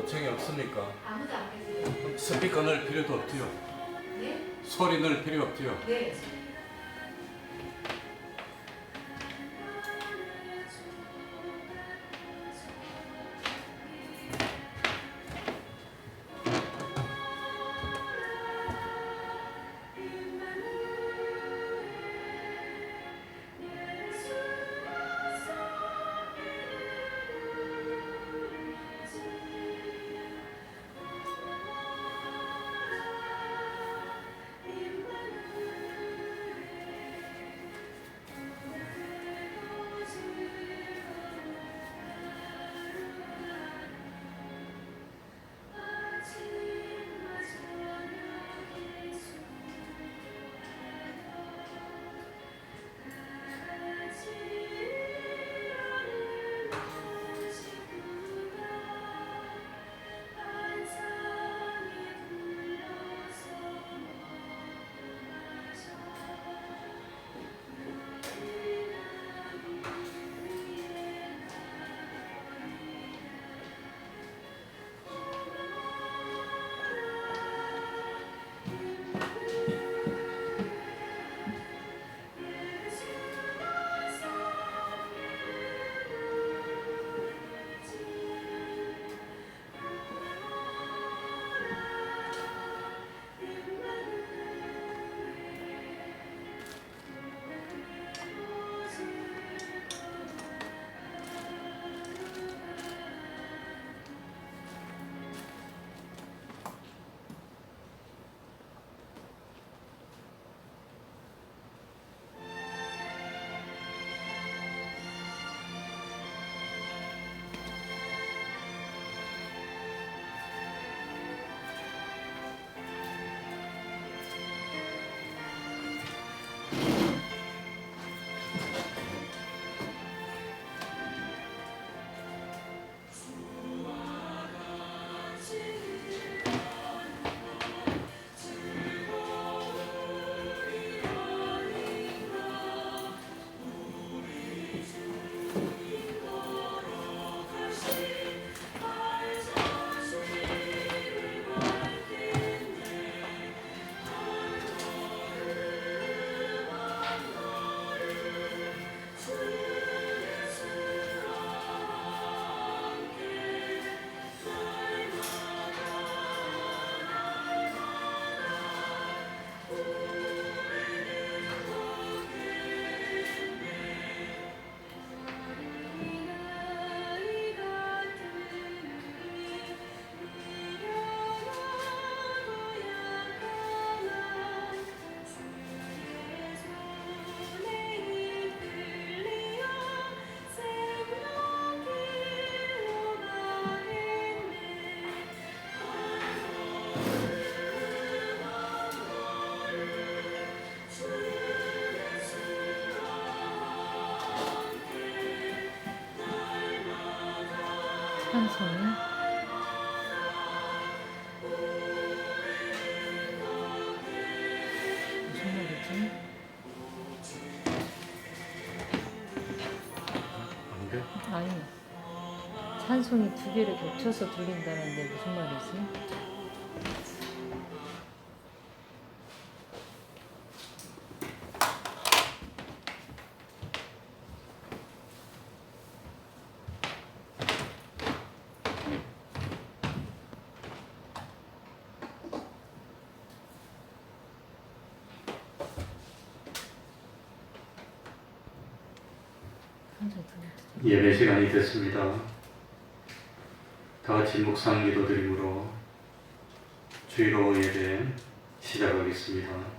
요청이 없습니까? 아무도 안 계세요. 그럼 스피커 넣을 필요도 없지요? 네? 소리 넣을 필요 없지요? 네. 찬송이 무슨 말이지? 안 돼? 아니, 찬송이 두 개를 겹쳐서 들린다는데 무슨 말이지? 예배 시간이 됐습니다. 다 같이 묵상 기도드림으로 주일로 예배 시작하겠습니다.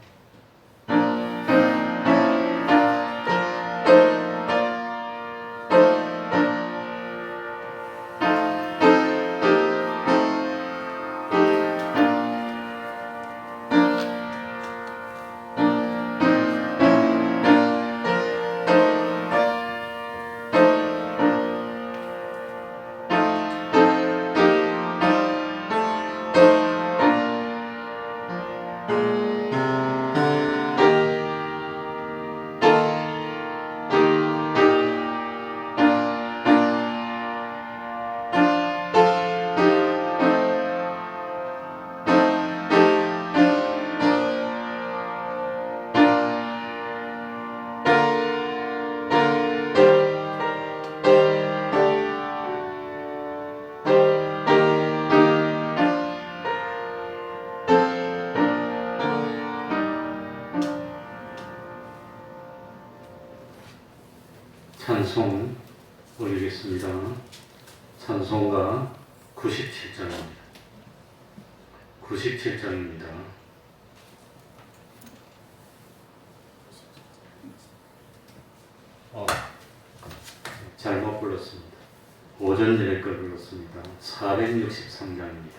찬송 올리겠습니다. 찬송가 97장입니다. 97장입니다. 잘못 불렀습니다. 오전 전에 걸 불렀습니다. 463장입니다.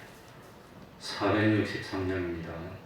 463장입니다.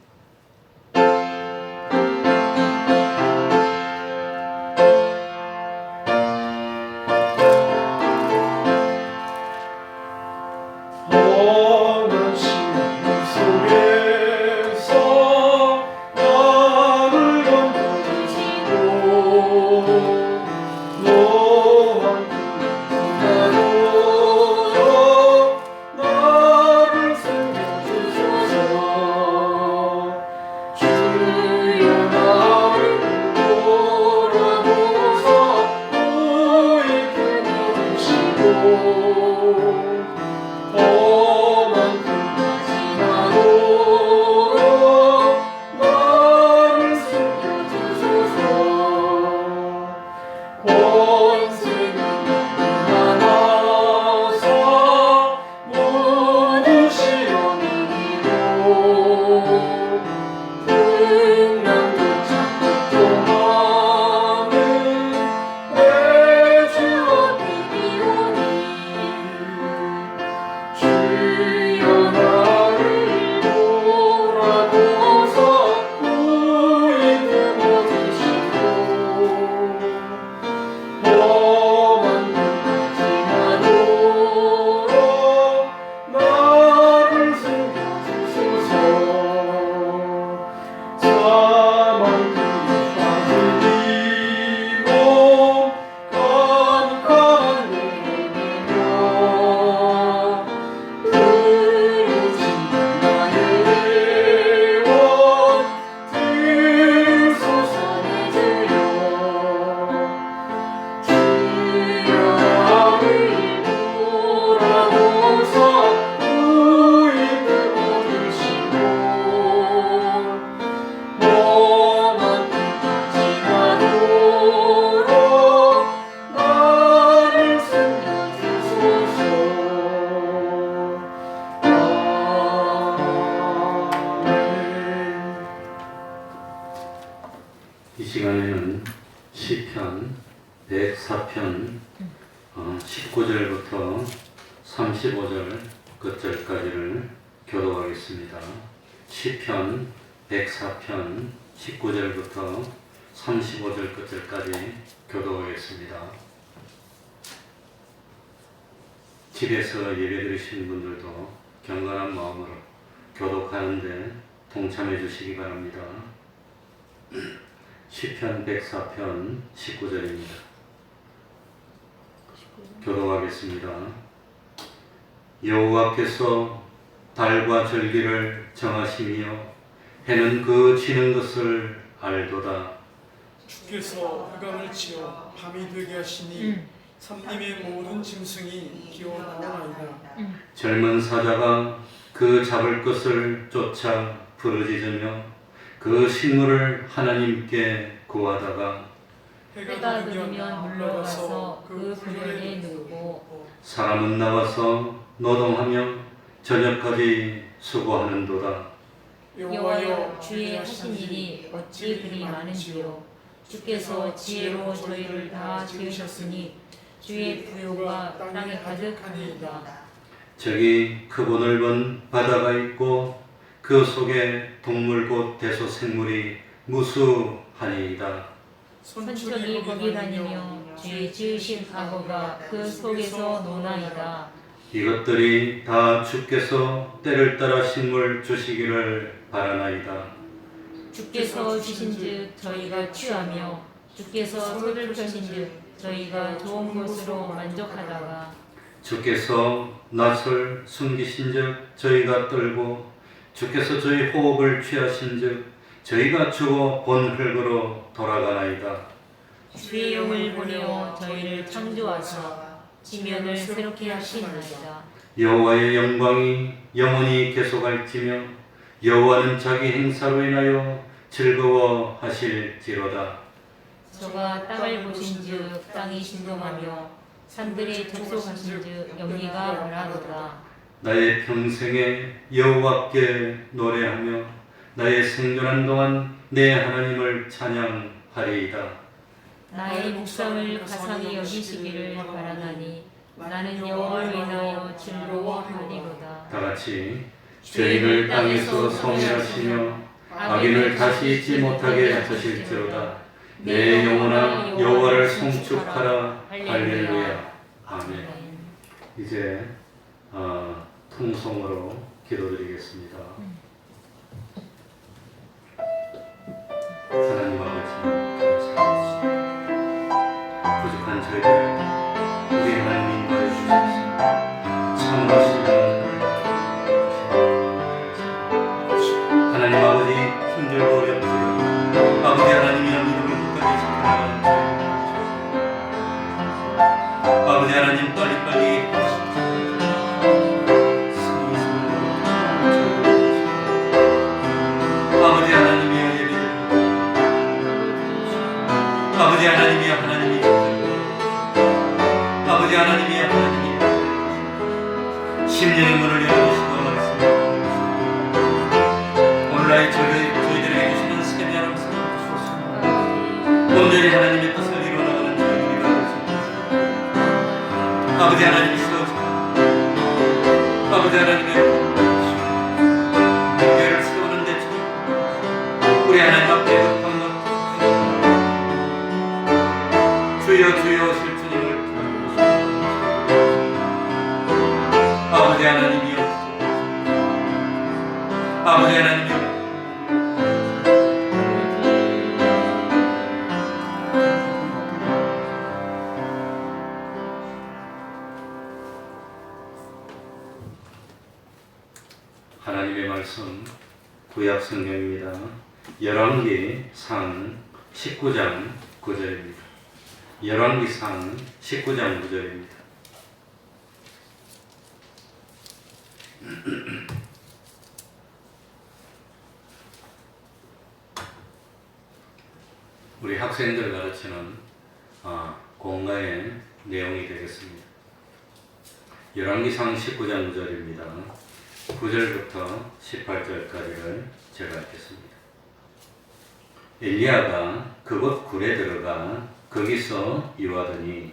이 시간에는 시편 104편 19절부터 35절 끝절까지를 교독하겠습니다. 시편 104편 19절부터 35절 끝절까지 교독하겠습니다. 집에서 예배드리시는 분들도 경건한 마음으로 교독하는데 동참해 주시기 바랍니다. 시편 104편 19절입니다. 교독하겠습니다. 여호와께서 달과 절기를 정하시며 해는 그 지는 것을 알도다. 주께서 흑암을 치어 밤이 되게 하시니 삼림의 모든 짐승이 기어나오나이다. 젊은 사자가 그 잡을 것을 쫓아 부르짖으며 그 식물을 하나님께 구하다가 해가 들면 물러가서 그 그늘에 누우고 사람은 나와서 노동하며 저녁까지 수고하는도다. 여호와여 주의 하신 일이 어찌 그리 많은지요. 주께서 지혜로 저희를 다 지으셨으니 주의 부요가 땅에 가득하니이다. 저기 크고 넓은 바다가 있고 그 속에 동물 곧 대소생물이 무수하니이다. 선척이 거기 다니며 주의 지으신 과거가 그 속에서 노나이다. 이것들이 다 주께서 때를 따라 식물 주시기를 바라나이다. 주께서 주신즉 저희가 취하며 주께서 소를 펴신즉 저희가 좋은 것으로 만족하다가 주께서 낯을 숨기신즉 저희가 떨고 주께서 저희 호흡을 취하신즉 저희가 죽어 본 흙으로 돌아가나이다. 주의 영을 보내어 저희를 창조하사 지면을 새롭게 하시나이다. 여호와의 영광이 영원히 계속할지며 여호와는 자기 행사로 인하여 즐거워하실지로다. 저가 땅을 보신즉 땅이 신동하며 산들이 접속하신즉 연기가 바라도다. 나의 평생에 여호와께 노래하며 나의 생존한 동안 내 하나님을 찬양하리이다. 나의 묵상을 가상히 여기시기를 바라나니 나는 여호와를 인하여 즐거워하리로다. 다 같이 죄인을 땅에서 소멸하시며 악인을 다시 잊지 못하게 하실지로다. 내 영혼아 여호와를 송축하라. 할렐루야. 아멘. 이제 통성으로 기도드리겠습니다. 하나님 아버지 감사합니다. 부족한 저희들 우리 하나님 인도해 주셔서 참으시는 하나님 아버지 힘들고 어렵고요. 아버지 하나님이 믿음을 끝까지 지켜나가는 저희 아버지 하나님 빨리빨리 아버지 하나님이여 예배를 아버지 하나님이여 하나님이 아버지 하나님이여 하나님이여 심령의 문을 열어주시고 말씀을 오늘날 저희들에게 주시는 세미한 음성을 주소서. 온전히 하나님의 뜻을 이루어나가는 저희들이 되어주소서. 아버지 하나님이 세워주시고 아버지 하나님의 교회를 세우는 데 우리 하나님 앞에 급한 주여 주여 하실 주님을 아버지 하나님이여 아버지 하나님이여 하나님의 말씀 구약 성경입니다. 열왕기상 19장 9절입니다. 열왕기상 19장 9절입니다. 우리 학생들 가르치는 공가의 내용이 되겠습니다. 열왕기상 19장 9절입니다. 9절부터 18절까지를 제가 읽겠습니다. 엘리야가 그곳 굴에 들어가 거기서 유하더니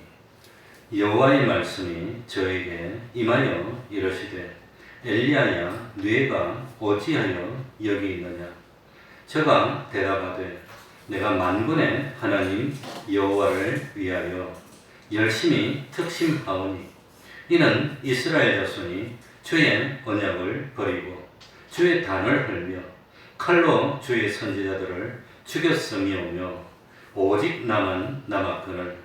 여호와의 말씀이 저에게 임하여 이르시되 엘리야야 네가 어찌하여 여기 있느냐. 저가 대답하되 내가 만군의 하나님 여호와를 위하여 열심히 특심하오니 이는 이스라엘 자손이 주의 언약을 버리고 주의 단을 헐며 칼로 주의 선지자들을 죽였음이오며 오직 나만 남았거늘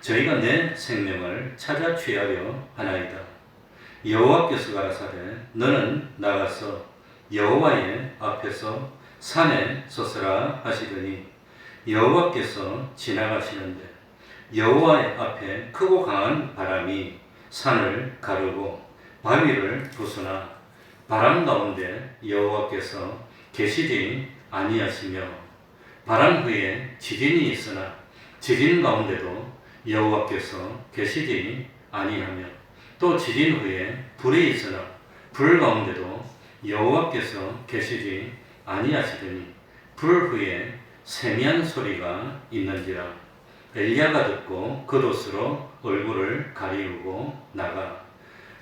저희가 내 생명을 찾아 취하려 하나이다. 여호와께서 가라사대 너는 나가서 여호와의 앞에서 산에 섰으라 하시더니 여호와께서 지나가시는데 여호와의 앞에 크고 강한 바람이 산을 가르고 바위를 부수나 바람 가운데 여호와께서 계시지 아니하시며 바람 후에 지진이 있으나 지진 가운데도 여호와께서 계시지 아니하며 또 지진 후에 불이 있으나 불 가운데도 여호와께서 계시지 아니하시더니 불 후에 세미한 소리가 있는지라. 엘리야가 듣고 겉옷으로 얼굴을 가리우고 나가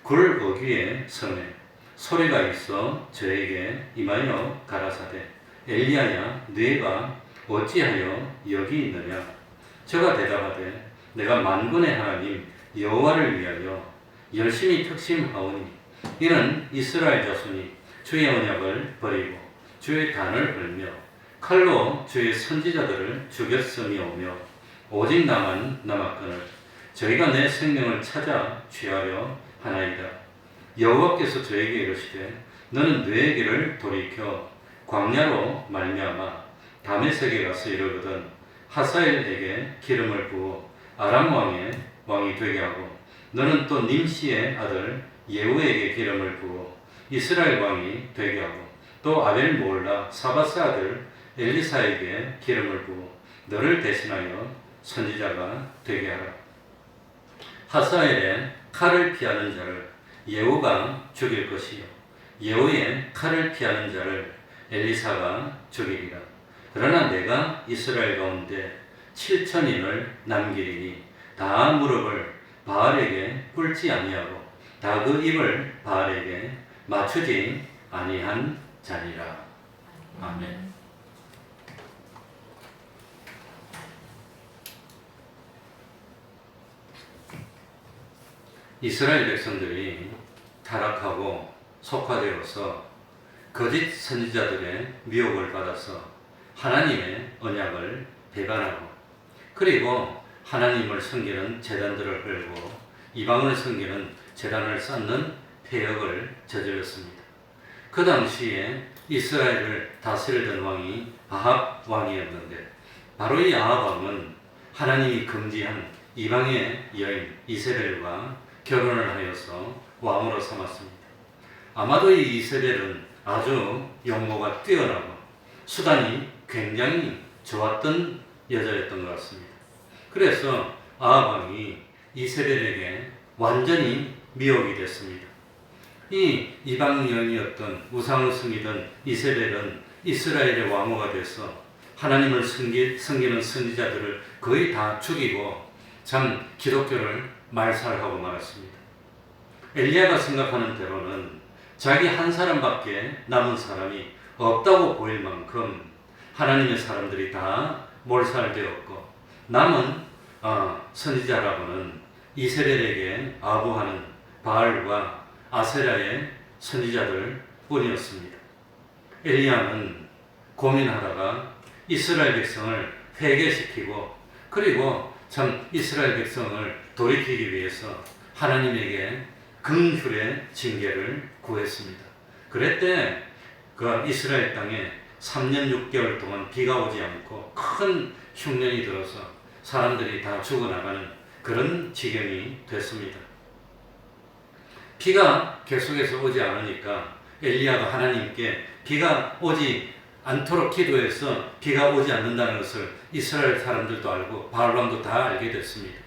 굴 어귀에 섬에 소리가 있어 저에게 임하여 가라사대 엘리야야 네가 어찌하여 여기 있느냐. 저가 대답하되 내가 만군의 하나님 여호와를 위하여 열심히 특심하오니 이는 이스라엘 자손이 주의 언약을 버리고 주의 단을 헐며 칼로 주의 선지자들을 죽였음이오며 오직 나만 남았거늘 저희가 내 생명을 찾아 취하려 하나이다. 여호와께서 저에게 이르시되 너는 내 길을 돌이켜 광야로 말미암아 다메섹에 가서 이르거든 하사엘에게 기름을 부어 아람 왕의 왕이 되게 하고 너는 또 님시의 아들 예후에게 기름을 부어 이스라엘 왕이 되게 하고 또 아벨 모올라 사바스 아들 엘리사에게 기름을 부어 너를 대신하여 선지자가 되게 하라. 하사엘의 칼을 피하는 자를 예후가 죽일 것이요 예후의 칼을 피하는 자를 엘리사가 죽이리라. 그러나 내가 이스라엘 가운데 7천인을 남기리니 다 무릎을 바알에게 꿇지 아니하고 다 그 입을 바알에게 맞추지 아니한 자니라. 아멘. 이스라엘 백성들이 타락하고 속화되어서 거짓 선지자들의 미혹을 받아서 하나님의 언약을 배반하고 그리고 하나님을 섬기는 제단들을 헐고 이방을 섬기는 제단을 쌓는 폐역을 저질렀습니다. 그 당시에 이스라엘을 다스리던 왕이 아합 왕이었는데 바로 이 아합 왕은 하나님이 금지한 이방의 여인 이세벨과 결혼을 하여서 왕으로 삼았습니다. 아마도 이 이세벨은 아주 용모가 뛰어나고 수단이 굉장히 좋았던 여자였던 것 같습니다. 그래서 아합 왕이 이세벨에게 완전히 미혹이 됐습니다. 이 이방 여인이었던 우상을 섬기던 이세벨은 이스라엘의 왕후가 돼서 하나님을 섬기는 선지자들을 거의 다 죽이고 참 기독교를 말살하고 말았습니다. 엘리야가 생각하는 대로는 자기 한 사람밖에 남은 사람이 없다고 보일 만큼 하나님의 사람들이 다 몰살되었고 남은 선지자라고는 이스라엘에게 아부하는 바알과 아세라의 선지자들 뿐이었습니다. 엘리야는 고민하다가 이스라엘 백성을 회개시키고 그리고 참 이스라엘 백성을 돌이키기 위해서 하나님에게 긍휼의 징계를 구했습니다. 그랬대 그 이스라엘 땅에 3년 6개월 동안 비가 오지 않고 큰 흉년이 들어서 사람들이 다 죽어나가는 그런 지경이 됐습니다. 비가 계속해서 오지 않으니까 엘리야가 하나님께 비가 오지 않도록 기도해서 비가 오지 않는다는 것을 이스라엘 사람들도 알고 바알 왕도 다 알게 됐습니다.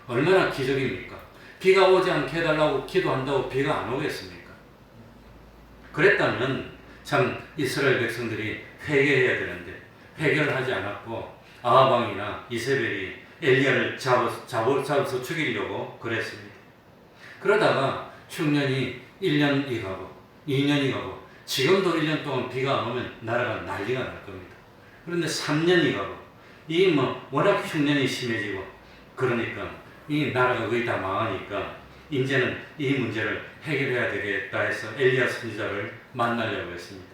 얼마나 기적입니까? 비가 오지 않게 해달라고 기도한다고 비가 안 오겠습니까? 그랬다면 참 이스라엘 백성들이 회개해야 되는데 회개를 하지 않았고 아합 왕이나 이세벨이 엘리야를 잡아서 죽이려고 그랬습니다. 그러다가 흉년이 1년이 가고 2년이 가고 지금도 1년 동안 비가 안 오면 나라가 난리가 날 겁니다. 그런데 3년이 가고 이 워낙 흉년이 심해지고 그러니까 이 나라가 거의 다 망하니까 이제는 이 문제를 해결해야 되겠다 해서 엘리야 선지자를 만나려고 했습니다.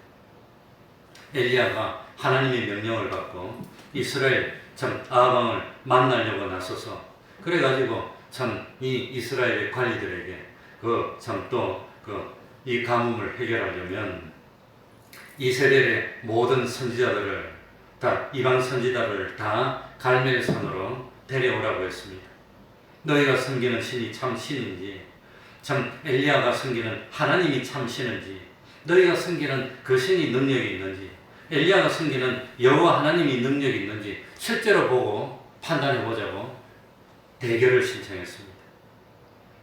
엘리야가 하나님의 명령을 받고 이스라엘 참 아합 왕을 만나려고 나서서 그래가지고 참 이 이스라엘의 관리들에게 이 가뭄을 해결하려면 이스라엘의 모든 선지자들을 다 이방 선지자들을 다 갈멜산으로 데려오라고 했습니다. 너희가 섬기는 신이 참 신인지 참 엘리야가 섬기는 하나님이 참 신인지 너희가 섬기는 그 신이 능력이 있는지 엘리야가 섬기는 여호와 하나님이 능력이 있는지 실제로 보고 판단해 보자고 대결을 신청했습니다.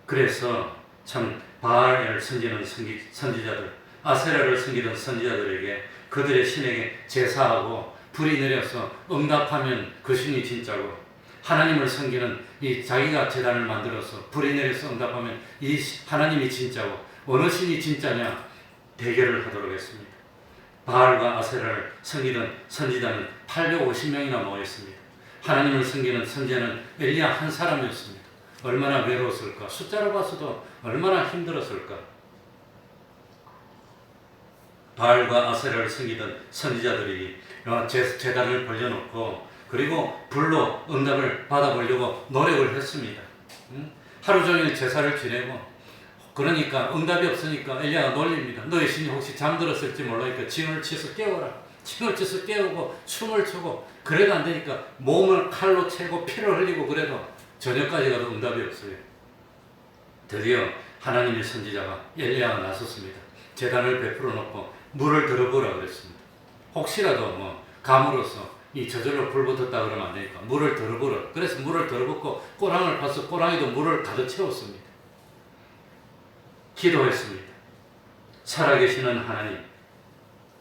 그래서 참 바알을 섬기는 선지자들 아세라를 섬기던 선지자들에게 그들의 신에게 제사하고 불이 내려서 응답하면 그 신이 진짜고 하나님을 섬기는 이 자기가 제단을 만들어서 불이 내려서 응답하면 이 하나님이 진짜고 어느 신이 진짜냐 대결을 하도록 했습니다. 바알과 아세라를 섬기던 선지자는 850명이나 모였습니다. 하나님을 섬기는 선지자는 엘리야 한 사람이었습니다. 얼마나 외로웠을까? 숫자로 봐서도 얼마나 힘들었을까? 바알과 아세라를 섬기던 선지자들이 제단을 벌려놓고 그리고 불로 응답을 받아보려고 노력을 했습니다. 하루 종일 제사를 지내고 그러니까 응답이 없으니까 엘리야가 놀립니다. 너희 신이 혹시 잠들었을지 몰라니까 징을 치서 깨워라. 징을 치서 깨우고 춤을 추고 그래도 안 되니까 몸을 칼로 채고 피를 흘리고 그래도 저녁까지 가도 응답이 없어요. 드디어 하나님의 선지자가 엘리야가 나섰습니다. 제단을 베풀어 놓고 물을 들어보라 그랬습니다. 혹시라도 감으로써 이 저절로 불 붙었다 그러면 안 되니까 물을 덜어 불어. 그래서 물을 덜어 붓고 꼬랑을 파서 꼬랑이도 물을 가득 채웠습니다. 기도했습니다. 살아계시는 하나님,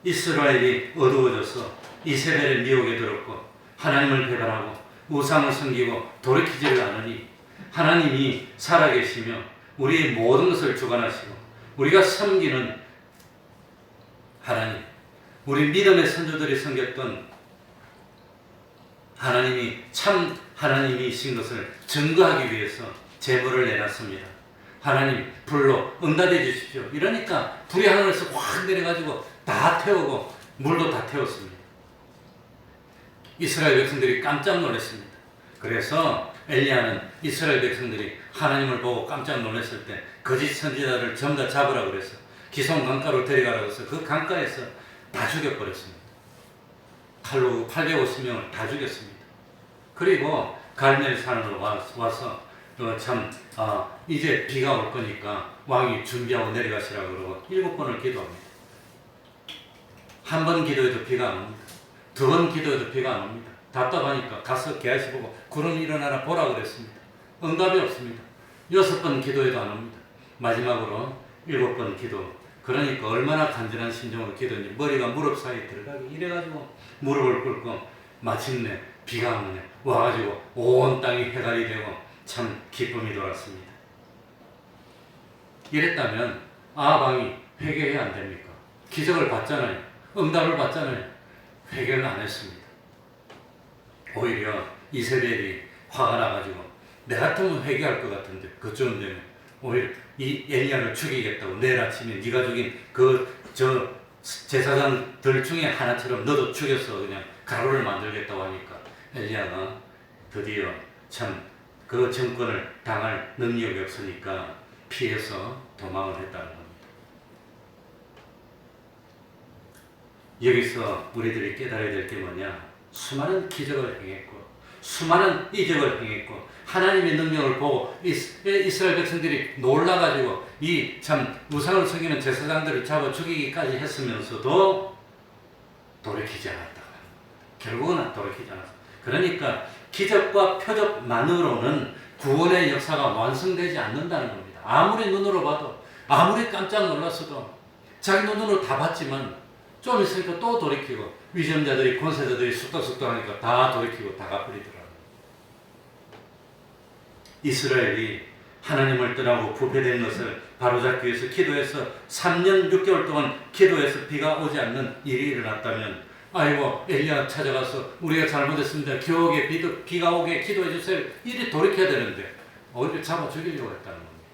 이스라엘이 어두워져서 이세벨의 미혹에 들었고 하나님을 배반하고 우상을 섬기고 돌이키지를 않으니 하나님이 살아계시며 우리의 모든 것을 주관하시고 우리가 섬기는 하나님, 우리 믿음의 선조들이 섬겼던 하나님이 참 하나님이신 것을 증거하기 위해서 제물을 내놨습니다. 하나님 불로 응답해 주십시오. 이러니까 불이 하늘에서 확 내려가지고 다 태우고 물도 다 태웠습니다. 이스라엘 백성들이 깜짝 놀랐습니다. 그래서 엘리야는 이스라엘 백성들이 하나님을 보고 깜짝 놀랐을 때 거짓 선지자를 전부 다 잡으라고 그래서 기손 강가로 데려가라고 해서 그 강가에서 다 죽여버렸습니다. 칼로 850명을 다 죽였습니다. 그리고 갈멜 산으로 와서 이제 비가 올 거니까 왕이 준비하고 내려가시라고 그러고 7번을 기도합니다. 한 번 기도해도 비가 안 옵니다. 2번 기도해도 비가 안 옵니다. 답답하니까 가서 계하시 보고 구름이 일어나라 보라 그랬습니다. 응답이 없습니다. 6번 기도해도 안 옵니다. 마지막으로 7번 기도. 그러니까 얼마나 간절한 심정으로 기도했는지 머리가 무릎 사이에 들어가기 이래가지고 무릎을 꿇고 마침내 비가 오네 와가지고 온 땅이 해갈이 되고 참 기쁨이 돌았습니다. 이랬다면 아합 회개해야 안 됩니까? 기적을 봤잖아요. 응답을 봤잖아요. 회개를 안 했습니다. 오히려 이세벨이 화가 나가지고 내 같으면 회개할 것 같은데 그쯤 되면 오히려 이 엘리야를 죽이겠다고 내일 아침에 네가 죽인 저 제사장들 중에 하나처럼 너도 죽여서 그냥 가루를 만들겠다고 하니까 엘리야가 드디어 참 그 정권을 당할 능력이 없으니까 피해서 도망을 했다는 겁니다. 여기서 우리들이 깨달아야 될 게 뭐냐? 수많은 기적을 행했고 수많은 이적을 행했고 하나님의 능력을 보고 이스라엘 백성들이 놀라가지고 이 참 우상을 섬기는 제사장들을 잡아 죽이기까지 했으면서도 돌이키지 않았다. 결국은 돌이키지 않았다. 그러니까 기적과 표적만으로는 구원의 역사가 완성되지 않는다는 겁니다. 아무리 눈으로 봐도 아무리 깜짝 놀랐어도 자기 눈으로 다 봤지만 좀 있으니까 또 돌이키고 위정자들이 권세자들이 쑥덕쑥덕 하니까 다 돌이키고 다 갚으리더라고요. 이스라엘이 하나님을 떠나고 부패된 것을 바로잡기 위해서 기도해서 3년 6개월 동안 기도해서 비가 오지 않는 일이 일어났다면 아이고 엘리야 찾아가서 우리가 잘못했습니다. 겨우게 비가 오게 기도해 주세요. 이리 돌이켜야 되는데 오히려 잡아 죽이려고 했다는 겁니다.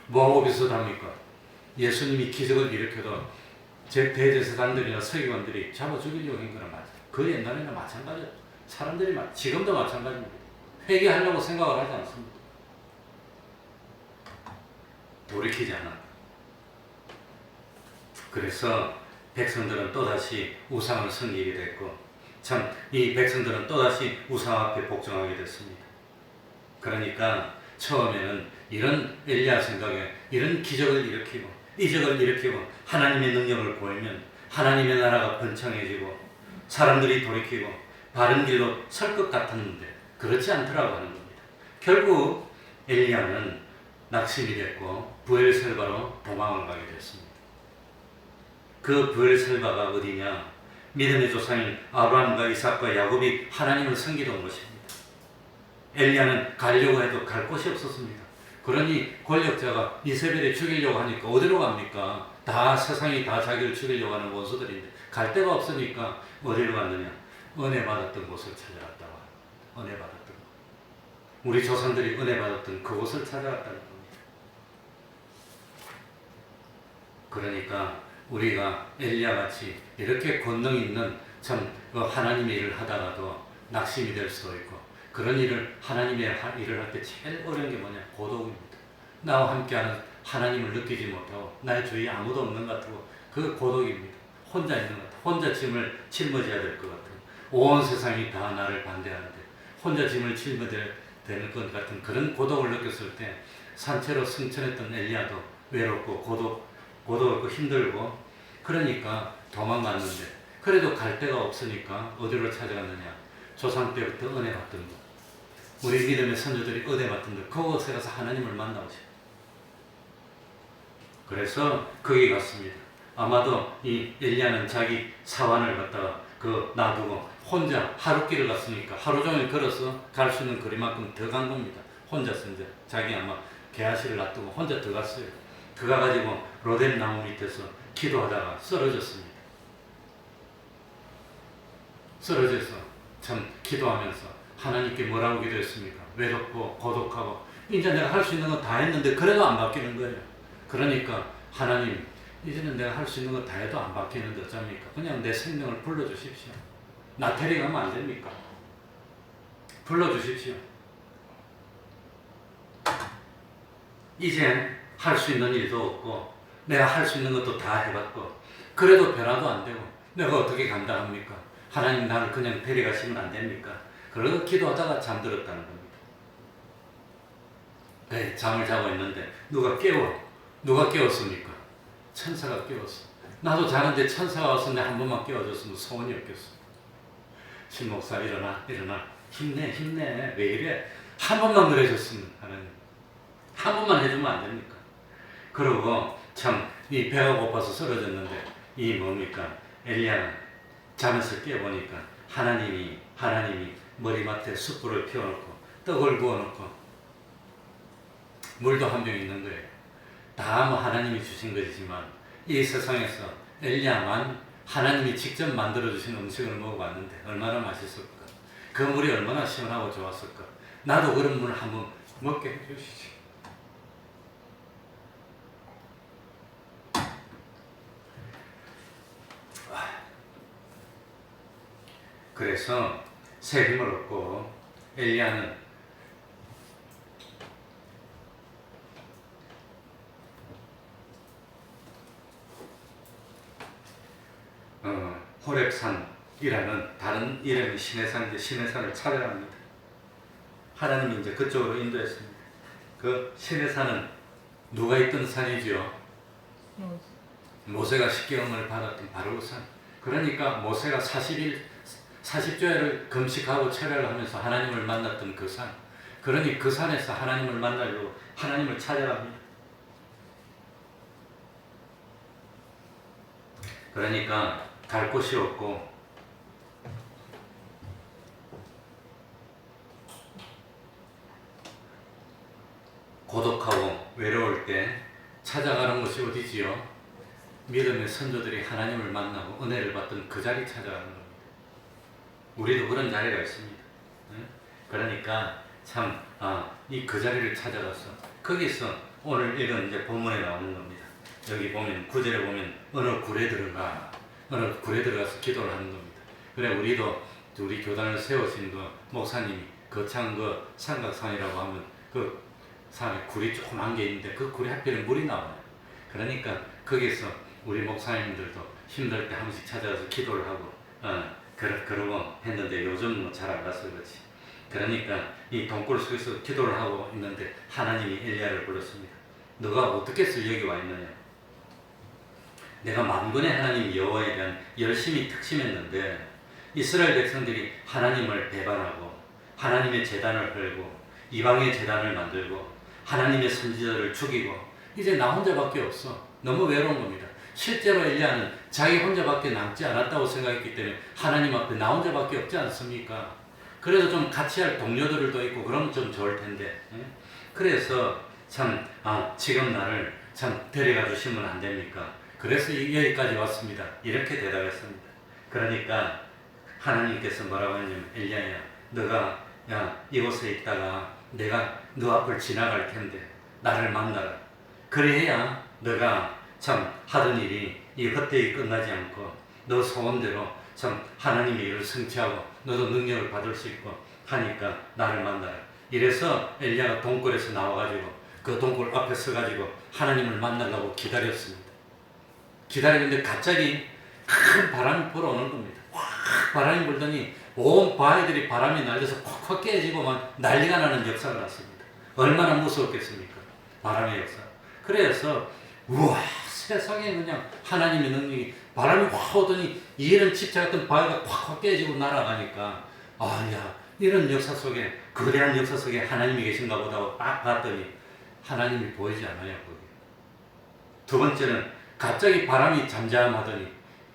뭐하고 비슷합니까? 예수님이 기적을 일으켜도 제 대제사장들이나 서기관들이 잡아 죽이려고 한 거랑 맞아요. 그 옛날에는 마찬가지예요. 사람들이 지금도 마찬가지입니다. 회개하려고 생각을 하지 않습니다. 돌이키지 않아. 그래서 백성들은 또다시 우상을 섬기게 됐고 참 이 백성들은 또다시 우상 앞에 복종하게 됐습니다. 그러니까 처음에는 이런 엘리야 생각에 이런 기적을 일으키고 이적을 일으키고 하나님의 능력을 보이면 하나님의 나라가 번창해지고 사람들이 돌이키고 바른 길로 설 것 같았는데 그렇지 않더라고 하는 겁니다. 결국 엘리야는 낙심이 됐고 브엘셀바로 도망을 가게 됐습니다. 그 브엘셀바가 어디냐? 믿음의 조상인 아브라함과 이삭과 야곱이 하나님을 섬기던 곳입니다. 엘리야는 가려고 해도 갈 곳이 없었습니다. 그러니 권력자가 이세벨이 죽이려고 하니까 어디로 갑니까? 다 세상이 다 자기를 죽이려고 하는 원수들인데 갈 데가 없으니까 어디로 갔느냐? 은혜 받았던 곳을 찾아갔다고 합니다. 은혜 받았던 곳. 우리 조상들이 은혜 받았던 그곳을 찾아갔다는 겁니다. 그러니까 우리가 엘리야같이 이렇게 권능 있는 참 하나님의 일을 하다가도 낙심이 될 수도 있고 그런 일을 하나님의 일을 할 때 제일 어려운 게 뭐냐? 고독입니다. 나와 함께하는 하나님을 느끼지 못하고 나의 주위에 아무도 없는 것 같고 그 고독입니다. 혼자 있는 것 같아. 혼자 짐을 짊어져야 될 것 같은 온 세상이 다 나를 반대하는데 혼자 짐을 짊어져야 되는 것 같은 그런 고독을 느꼈을 때 산채로 승천했던 엘리야도 외롭고 고독하고 힘들고 그러니까 도망갔는데 그래도 갈 데가 없으니까 어디로 찾아갔느냐? 조상 때부터 은혜 받던 곳. 우리 믿음의 선조들이 은혜 받던 곳. 그곳에 가서 하나님을 만나고 싶어요. 그래서 거기 갔습니다. 아마도 이 엘리야는 자기 사환을 갖다가 놔두고 혼자 하루길을 갔으니까 하루 종일 걸어서 갈 수 있는 거리만큼 더 간 겁니다. 혼자서 이제 자기 아마 게하시를 놔두고 혼자 들어갔어요. 들어가가지고 로뎀 나무 밑에서 기도하다가 쓰러졌습니다. 쓰러져서 참 기도하면서 하나님께 뭐라고 기도했습니까? 외롭고 고독하고 이제 내가 할 수 있는 건 다 했는데 그래도 안 바뀌는 거예요. 그러니까 하나님 이제는 내가 할 수 있는 거 다 해도 안 바뀌는데 어쩝니까? 그냥 내 생명을 불러주십시오. 나태리 가면 안 됩니까? 불러주십시오. 이젠 할 수 있는 일도 없고 내가 할 수 있는 것도 다 해봤고 그래도 변화도 안 되고 내가 어떻게 감당합니까? 하나님 나를 그냥 데려가시면 안 됩니까? 그러고 기도하다가 잠들었다는 겁니다. 네, 잠을 자고 있는데 누가 깨웠습니까? 천사가 깨웠어. 나도 자는데 천사가 와서 내 한 번만 깨워줬으면 소원이 없겠어. 신목사 일어나 힘내 왜 이래? 한 번만 그래줬으면 하나님 한 번만 해주면 안 됩니까? 그러고 참 이 배가 고파서 쓰러졌는데 이 뭡니까? 엘리야는 잠에서 깨보니까 하나님이 머리맡에 숯불을 피워놓고 떡을 구워놓고 물도 한 병 있는 거예요. 다 뭐 하나님이 주신 것이지만 이 세상에서 엘리야만 하나님이 직접 만들어주신 음식을 먹어봤는데 얼마나 맛있을까? 그 물이 얼마나 시원하고 좋았을까? 나도 그런 물을 한번 먹게 해주시지. 그래서 새 힘을 얻고 엘리야는 호렙산이라는 다른 이름의 시내산인데 시내산을 찾아갑니다. 하나님이 이제 그쪽으로 인도했습니다. 그 시내산은 누가 있던 산이지요? 모세가 십계명을 받았던 바로 그 산. 그러니까 모세가 40조야를 금식하고 철야를 하면서 하나님을 만났던 그 산. 그러니 그 산에서 하나님을 만나려고 하나님을 찾아갑니다. 그러니까 갈 곳이 없고 고독하고 외로울 때 찾아가는 곳이 어디지요? 믿음의 선조들이 하나님을 만나고 은혜를 받던 그 자리 찾아가는 겁니다. 우리도 그런 자리가 있습니다. 그러니까 참 이 그 자리를 찾아가서 거기서 오늘 읽은 이제 본문에 나오는 겁니다. 여기 보면 9절에 보면 어느 굴에 들어가서 기도를 하는 겁니다. 그래 우리 교단을 세우신 그 목사님이 거창 그 삼각산이라고 하면 그 산에 굴이 조그만 게 있는데 그 굴에 하필 물이 나와요. 그러니까 거기서 우리 목사님들도 힘들 때 한 번씩 찾아가서 기도를 하고 그러고 했는데 요즘은 잘 안 가서 그렇지. 그러니까 이 동굴 속에서 기도를 하고 있는데 하나님이 엘리야를 불렀습니다. 너가 어떻게 해서 여기 와 있느냐? 내가 만군의 하나님 여호와에 대한 열심히 특심했는데 이스라엘 백성들이 하나님을 배반하고 하나님의 제단을 헐고 이방의 제단을 만들고 하나님의 선지자를 죽이고 이제 나 혼자밖에 없어. 너무 외로운 겁니다. 실제로 엘리야는 자기 혼자밖에 남지 않았다고 생각했기 때문에 하나님 앞에 나 혼자밖에 없지 않습니까? 그래서 좀 같이 할 동료들도 있고 그러면 좀 좋을 텐데. 그래서 참 지금 나를 참 데려가 주시면 안 됩니까? 그래서 여기까지 왔습니다. 이렇게 대답했습니다. 그러니까 하나님께서 뭐라고 하냐면 엘리야야 너가 이곳에 있다가 내가 너 앞을 지나갈 텐데 나를 만나라. 그래야 너가 참 하던 일이 이 헛되이 끝나지 않고 너 소원대로 참 하나님의 일을 성취하고 너도 능력을 받을 수 있고 하니까 나를 만나라. 이래서 엘리야가 동굴에서 나와가지고 그 동굴 앞에 서가지고 하나님을 만나려고 기다렸습니다. 기다리는데 갑자기 큰 바람이 불어오는 겁니다. 확 바람이 불더니 온 바위들이 바람이 날려서 콱콱 깨지고 막 난리가 나는 역사가 났습니다. 얼마나 무서웠겠습니까? 바람의 역사. 그래서 우와, 세상에 그냥 하나님의 능력이, 바람이 확 오더니 이런 집자 같은 바위가 확 깨지고 날아가니까, 아, 야, 이런 역사 속에, 거대한 역사 속에 하나님이 계신가 보다 하고 딱 봤더니 하나님이 보이지 않아요, 거기. 두 번째는 갑자기 바람이 잠잠하더니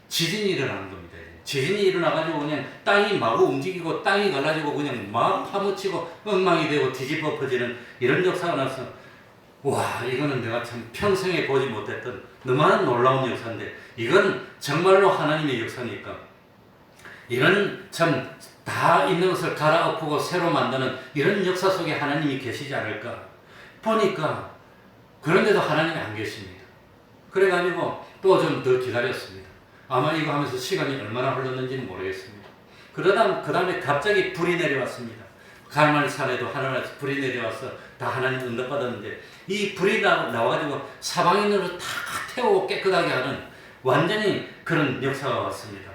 지진이 일어나는 겁니다. 지진이 일어나가지고 그냥 땅이 마구 움직이고 땅이 갈라지고 그냥 막 파묻히고 엉망이 되고 뒤집어 퍼지는 이런 역사가 나서, 와, 이거는 내가 참 평생에 보지 못했던 너무나 놀라운 역사인데, 이건 정말로 하나님의 역사니까 이런 참 다 있는 것을 갈아엎고 새로 만드는 이런 역사 속에 하나님이 계시지 않을까 보니까, 그런데도 하나님이 안 계십니다. 그래가지고 또 좀 더 기다렸습니다. 아마 이거 하면서 시간이 얼마나 흘렀는지는 모르겠습니다. 그러다 그 다음에 갑자기 불이 내려왔습니다. 갈멜산에도 하늘에서 불이 내려와서 다 하나님 응답받았는데, 이 불이 나와가지고 사방인으로 다 태우고 깨끗하게 하는 완전히 그런 역사가 왔습니다.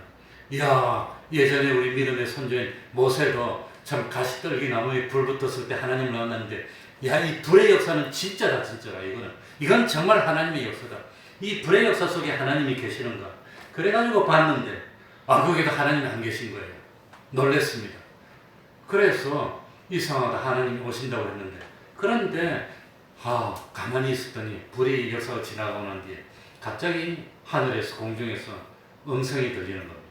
이야, 예전에 우리 믿음의 선조인 모세도 참 가시떨기 나무에 불 붙었을 때 하나님을 만났는데, 야, 이 불의 역사는 진짜다, 진짜다. 이건 정말 하나님의 역사다. 이 불의 역사 속에 하나님이 계시는가. 그래가지고 봤는데, 거기도 하나님이 안 계신 거예요. 놀랬습니다. 그래서 이상하다, 하나님이 오신다고 했는데, 그런데 가만히 있었더니 불이 역사가 지나가고 난 뒤에 갑자기 하늘에서, 공중에서 음성이 들리는 겁니다.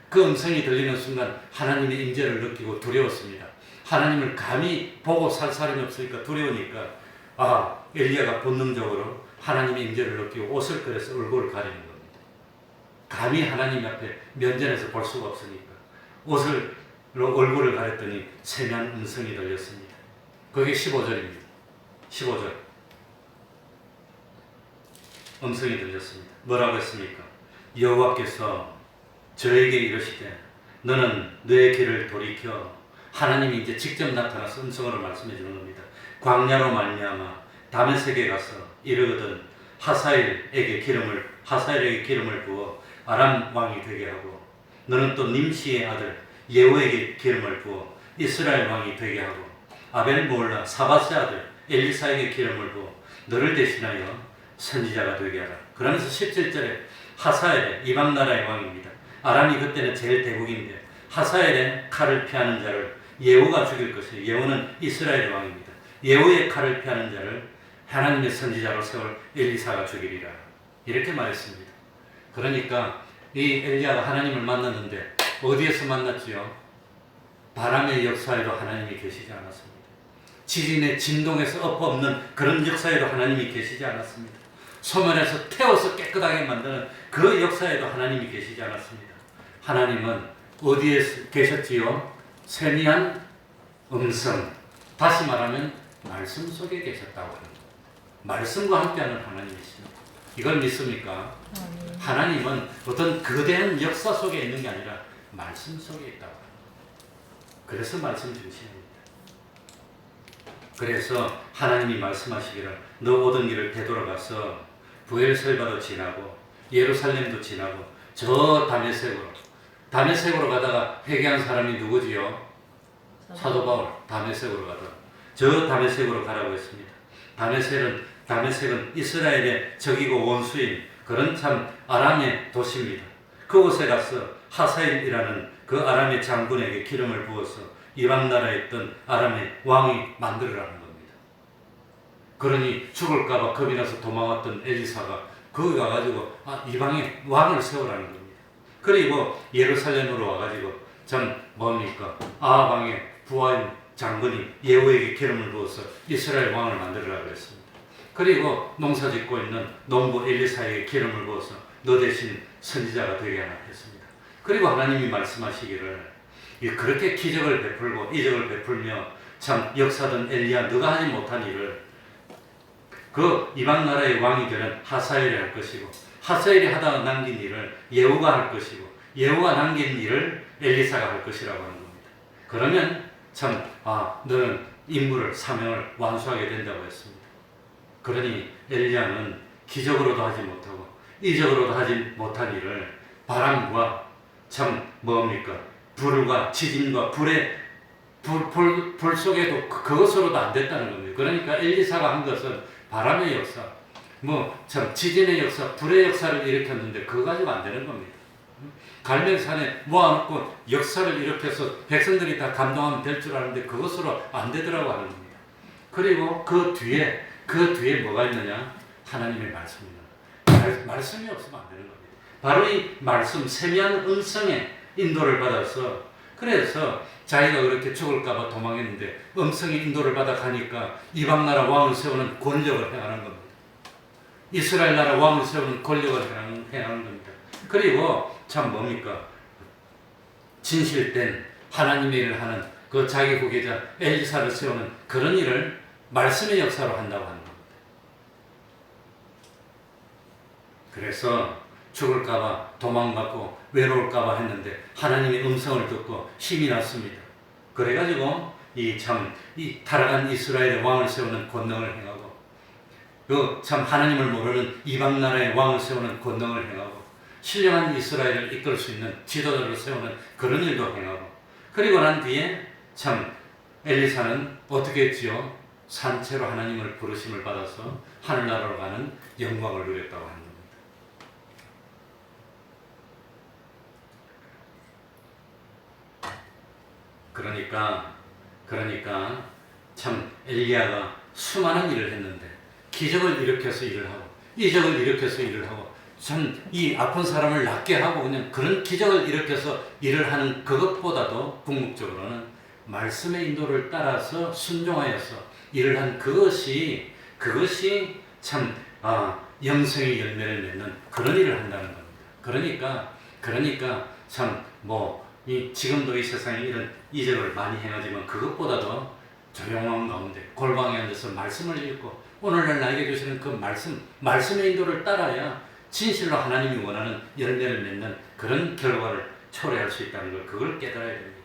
그 음성이 들리는 순간 하나님의 임재를 느끼고 두려웠습니다. 하나님을 감히 보고 살 사람이 없으니까 두려우니까, 엘리야가 본능적으로 하나님의 임재를 느끼고 옷을 꺼내서 얼굴을 가리는 겁니다. 감히 하나님 앞에 면전에서 볼 수가 없으니까 얼굴을 가렸더니 세미한 음성이 들렸습니다. 그게 15절입니다. 15절. 음성이 들렸습니다. 뭐라고 했습니까? 여호와께서 저에게 이르시되 너는 너의 길을 돌이켜. 하나님이 이제 직접 나타나서 음성으로 말씀해 주는 겁니다. 광야로 말미암아 다메섹에 가서 이르거든 하사엘에게 기름을 부어 아람 왕이 되게 하고, 너는 또 님시의 아들 예후에게 기름을 부어 이스라엘 왕이 되게 하고, 아벨 모올라 사바스의 아들 엘리사에게 기름을 부어 너를 대신하여 선지자가 되게 하라. 그러면서 17절에 하사엘의 이방 나라의 왕입니다. 아람이 그때는 제일 대국인데, 하사엘의 칼을 피하는 자를 예후가 죽일 것이에요. 예후는 이스라엘 왕입니다. 예후의 칼을 피하는 자를 하나님의 선지자로 세울 엘리사가 죽이리라. 이렇게 말했습니다. 그러니까 이 엘리야가 하나님을 만났는데 어디에서 만났지요? 바람의 역사에도 하나님이 계시지 않았습니다. 지진의 진동에서 엎어없는 그런 역사에도 하나님이 계시지 않았습니다. 소멸해서 태워서 깨끗하게 만드는 그 역사에도 하나님이 계시지 않았습니다. 하나님은 어디에 계셨지요? 세미한 음성, 다시 말하면 말씀 속에 계셨다고 하는 거예요. 말씀과 함께하는 하나님이십니다. 이걸 믿습니까? 하나님은 어떤 거대한 역사 속에 있는 게 아니라 말씀 속에 있다고 합니다. 그래서 말씀 중심입니다. 그래서 하나님이 말씀하시기를 너 오던 길을 되돌아가서 부엘셀바도 지나고 예루살렘도 지나고 저 다메섹으로 가다가 회개한 사람이 누구지요? 사도 바울. 다메섹으로 가다가 저 다메섹으로 가라고 했습니다. 다메섹은 이스라엘의 적이고 원수인 그런 참 아람의 도시입니다. 그곳에 가서 하사엘이라는 그 아람의 장군에게 기름을 부어서 이방 나라에 있던 아람의 왕이 만들어라는 겁니다. 그러니 죽을까봐 겁이 나서 도망왔던 엘리사가 거기 가가지고 이방의 왕을 세우라는 겁니다. 그리고 예루살렘으로 와가지고 아방의 부하인 장군이 예후에게 기름을 부어서 이스라엘 왕을 만들어라고 했습니다. 그리고 농사 짓고 있는 농부 엘리사에게 기름을 부어서 너 대신 선지자가 되게 하라 했습니다. 그리고 하나님이 말씀하시기를 그렇게 기적을 베풀고 이적을 베풀며 참 역사던 엘리야 너가 하지 못한 일을 그 이방 나라의 왕이 되는 하사엘이 할 것이고, 하사엘이 하다가 남긴 일을 예후가 할 것이고, 예후가 남긴 일을 엘리사가 할 것이라고 하는 겁니다. 그러면 참 너는 임무를 사명을 완수하게 된다고 했습니다. 그러니 엘리야는 기적으로도 하지 못하고 이적으로도 하지 못한 일을 바람과 불과 지진과 불 속에도 그것으로도 안 됐다는 겁니다. 그러니까 엘리사가 한 것은 바람의 역사, 뭐 참 지진의 역사, 불의 역사를 일으켰는데 그거 가지고 안 되는 겁니다. 갈멜산에 모아놓고 역사를 일으켜서 백성들이 다 감동하면 될 줄 아는데 그것으로 안 되더라고 하는 겁니다. 그리고 그 뒤에 뭐가 있느냐? 하나님의 말씀입니다. 말씀이 없으면 안 되는 겁니다. 바로 이 말씀, 세미한 음성에 인도를 받아서, 그래서 자기가 그렇게 죽을까봐 도망했는데 음성의 인도를 받아 가니까 이방 나라 왕을 세우는 권력을 행하는 겁니다. 이스라엘 나라 왕을 세우는 권력을 행하는 겁니다. 그리고 참 뭡니까? 진실된 하나님의 일을 하는 그 자기 후계자 엘리사를 세우는 그런 일을 말씀의 역사로 한다고 하는 겁니다. 그래서 죽을까봐 도망가고 외로울까봐 했는데 하나님의 음성을 듣고 힘이 났습니다. 그래가지고 이 타락한 이스라엘의 왕을 세우는 권능을 행하고, 그 참 하나님을 모르는 이방 나라의 왕을 세우는 권능을 행하고, 신령한 이스라엘을 이끌 수 있는 지도자를 세우는 그런 일도 행하고, 그리고 난 뒤에 참 엘리사는 어떻게 했지요? 산채로 하나님을 부르심을 받아서 하늘나라로 가는 영광을 누렸다고 하는 겁니다. 그러니까 참 엘리야가 수많은 일을 했는데 기적을 일으켜서 일을 하고 이적을 일으켜서 일을 하고 참 이 아픈 사람을 낫게 하고 그냥 그런 기적을 일으켜서 일을 하는 그것보다도 궁극적으로는 말씀의 인도를 따라서 순종하여서 일을 한 그것이 참 영생의 열매를 맺는 그런 일을 한다는 겁니다. 그러니까 참 지금도 이 세상에 이런 이적을 많이 행하지만 그것보다도 조용한 가운데 골방에 앉아서 말씀을 읽고 오늘날 나에게 주시는 그 말씀의 인도를 따라야 진실로 하나님이 원하는 열매를 맺는 그런 결과를 초래할 수 있다는 걸 그걸 깨달아야 됩니다.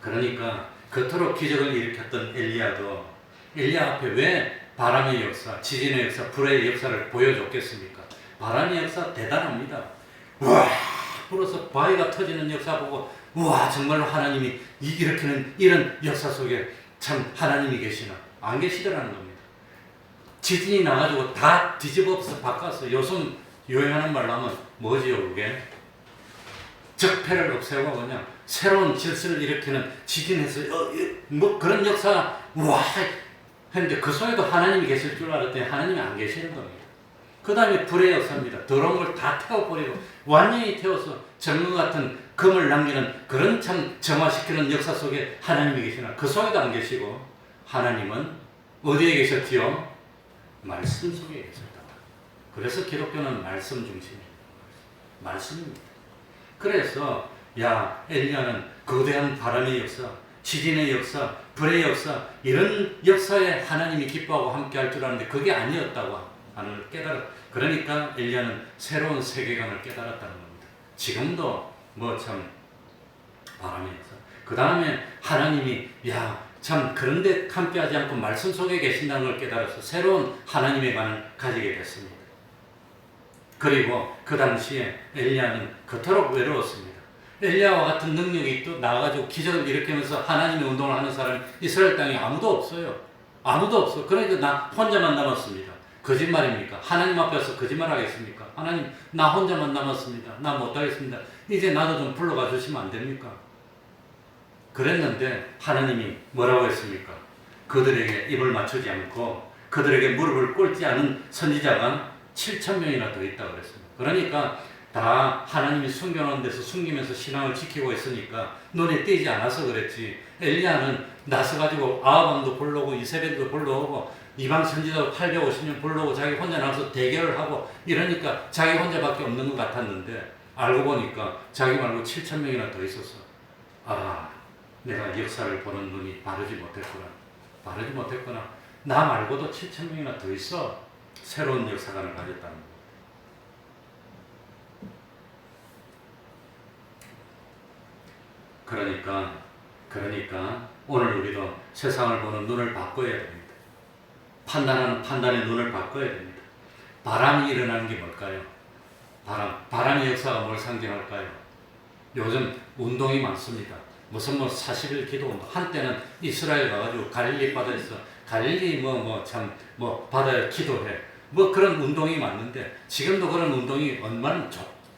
그러니까 그토록 기적을 일으켰던 엘리야 앞에 왜 바람의 역사, 지진의 역사, 불의 역사를 보여줬겠습니까? 바람의 역사 대단합니다. 우와 불어서 바위가 터지는 역사 보고 우와 정말로 하나님이 일으키는 이런 역사 속에 참 하나님이 계시나? 안 계시더라는 겁니다. 지진이 나가지고 다 뒤집어 엎어서 바꿨어. 요즘 유행하는 말로 하면 뭐지요 그게? 적폐를 없애고 그냥 새로운 질서를 일으키는 지진에서 그런 역사 우와 했는데 그 속에도 하나님이 계실 줄 알았더니 하나님이 안 계시는 겁니다. 그 다음에 불의 역사입니다. 더러운 걸 다 태워버리고 완전히 태워서 정금 같은 금을 남기는 그런 참 정화시키는 역사 속에 하나님이 계시나? 그 속에도 안 계시고 하나님은 어디에 계셨지요? 말씀 속에 계셨다. 그래서 기독교는 말씀 중심입니다. 말씀입니다. 그래서 엘리야는 거대한 바람의 역사, 지진의 역사, 불의 역사 이런 역사에 하나님이 기뻐하고 함께할 줄 알았는데 그게 아니었다고 하는 걸 깨달았다. 그러니까 엘리야는 새로운 세계관을 깨달았다는 겁니다. 지금도 참 바람의 역사. 그 다음에 하나님이 참 그런데 함께하지 않고 말씀 속에 계신다는 걸 깨달아서 새로운 하나님의 관을 가지게 됐습니다. 그리고 그 당시에 엘리야는 그토록 외로웠습니다. 엘리야와 같은 능력이 또 나와가지고 기적을 일으키면서 하나님의 운동을 하는 사람이 이스라엘 땅에 아무도 없어요. 아무도 없어. 그러니까 나 혼자만 남았습니다. 거짓말입니까? 하나님 앞에서 거짓말 하겠습니까? 하나님 나 혼자만 남았습니다. 나 못하겠습니다. 이제 나도 좀 불러가 주시면 안 됩니까? 그랬는데 하나님이 뭐라고 했습니까? 그들에게 입을 맞추지 않고 그들에게 무릎을 꿇지 않은 선지자가 7,000명이나 더 있다고 그랬습니다. 그러니까 다 하나님이 숨겨놓은 데서 숨기면서 신앙을 지키고 있으니까 눈에 띄지 않아서 그랬지. 엘리야는 나서가지고 아합왕도 불러오고 이세벨도 불러오고 이방 선지자도 850년 불러오고 자기 혼자 나와서 대결을 하고 이러니까 자기 혼자밖에 없는 것 같았는데 알고 보니까 자기 말고 7,000명이나 더 있었어. 내가 역사를 보는 눈이 바르지 못했구나. 나 말고도 7,000명이나 더 있어. 새로운 역사관을 가졌다는 거. 그러니까 오늘 우리도 세상을 보는 눈을 바꿔야 됩니다. 판단하는 판단의 눈을 바꿔야 됩니다. 바람이 일어나는 게 뭘까요? 바람의 역사가 뭘 상징할까요? 요즘 운동이 많습니다. 무슨 40일 기도 운동. 한때는 이스라엘 가가지고 갈릴리 바다에서 갈릴리 뭐 바다에 기도해. 뭐 그런 운동이 맞는데 지금도 그런 운동이 얼마나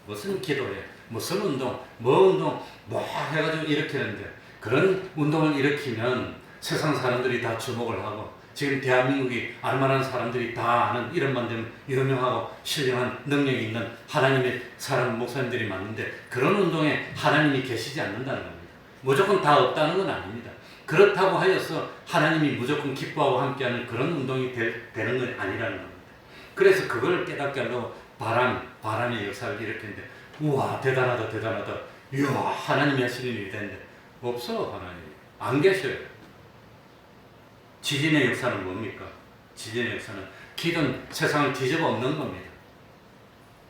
무슨 기도해. 무슨 운동, 뭐 해가지고 일으키는데 그런 운동을 일으키면 세상 사람들이 다 주목을 하고 지금 대한민국이 알만한 사람들이 다 아는 이름만 되면 유명하고 신령한 능력이 있는 하나님의 사람 목사님들이 많은데 그런 운동에 하나님이 계시지 않는다는 겁니다. 무조건 다 없다는 건 아닙니다. 그렇다고 하여서 하나님이 무조건 기뻐하고 함께하는 그런 운동이 되는 건 아니라는 겁니다. 그래서 그걸 깨닫게 하려고 바람의 역사를 일으켰는데 우와 대단하다. 이야 하나님이 하시는 일이 되는데 없어. 하나님 안 계셔요. 지진의 역사는 뭡니까? 지진의 역사는 기존 세상을 뒤집어 엎는 겁니다.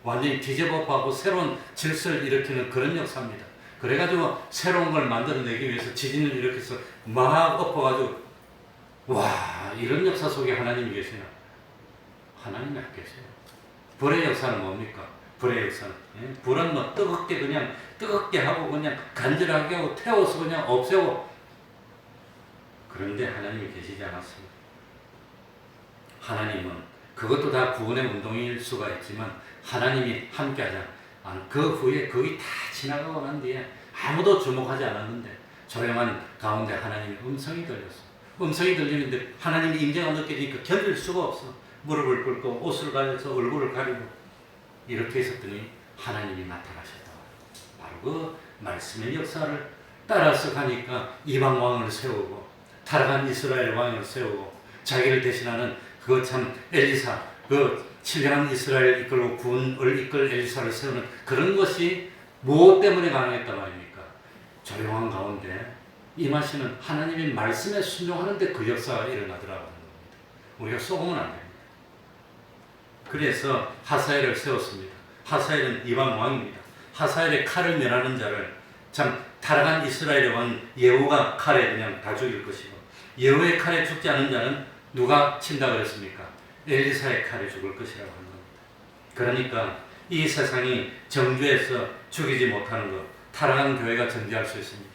완전히 뒤집어 엎고 새로운 질서를 일으키는 그런 역사입니다. 그래가지고 새로운 걸 만들어내기 위해서 지진을 일으켜서 막 엎어가지고 와 이런 역사 속에 하나님이 계시나? 하나님이 안 계세요. 불의 역사는 뭡니까? 불의 역사는 불은 뭐 뜨겁게 하고 그냥 간절하게 하고 태워서 그냥 없애고 그런데 하나님이 계시지 않았습니다. 하나님은 그것도 다 구원의 운동일 수가 있지만 하나님이 함께하자. 그 후에 거의 다 지나가고 난 뒤에 아무도 주목하지 않았는데 조용한 가운데 하나님의 음성이 들렸어. 음성이 들리는데 하나님의 임재가 느껴지니까 견딜 수가 없어. 무릎을 꿇고 옷을 가려서 얼굴을 가리고 이렇게 있었더니 하나님이 나타나셨다. 바로 그 말씀의 역사를 따라서 가니까 이방 왕을 세우고 타락한 이스라엘 왕을 세우고 자기를 대신하는 그 참 엘리사 그 신령한 이스라엘 이끌고 군을 이끌 엘리사를 세우는 그런 것이 무엇 때문에 가능했단 말입니까? 조용한 가운데 임하시는 하나님의 말씀에 순종하는데 그 역사가 일어나더라고 하는 겁니다. 우리가 속으면 안 됩니다. 그래서 하사엘을 세웠습니다. 하사엘은 이방 왕입니다. 하사엘의 칼을 멸하는 자를 참 타락한 이스라엘의 왕 예후가 칼에 그냥 다 죽일 것이고 예후의 칼에 죽지 않은 자는 누가 친다 그랬습니까? 엘리사의 칼에 죽을 것이라고 하는 겁니다. 그러니까 이 세상이 정죄해서 죽이지 못하는 것 타락한 교회가 정죄할 수 있습니다.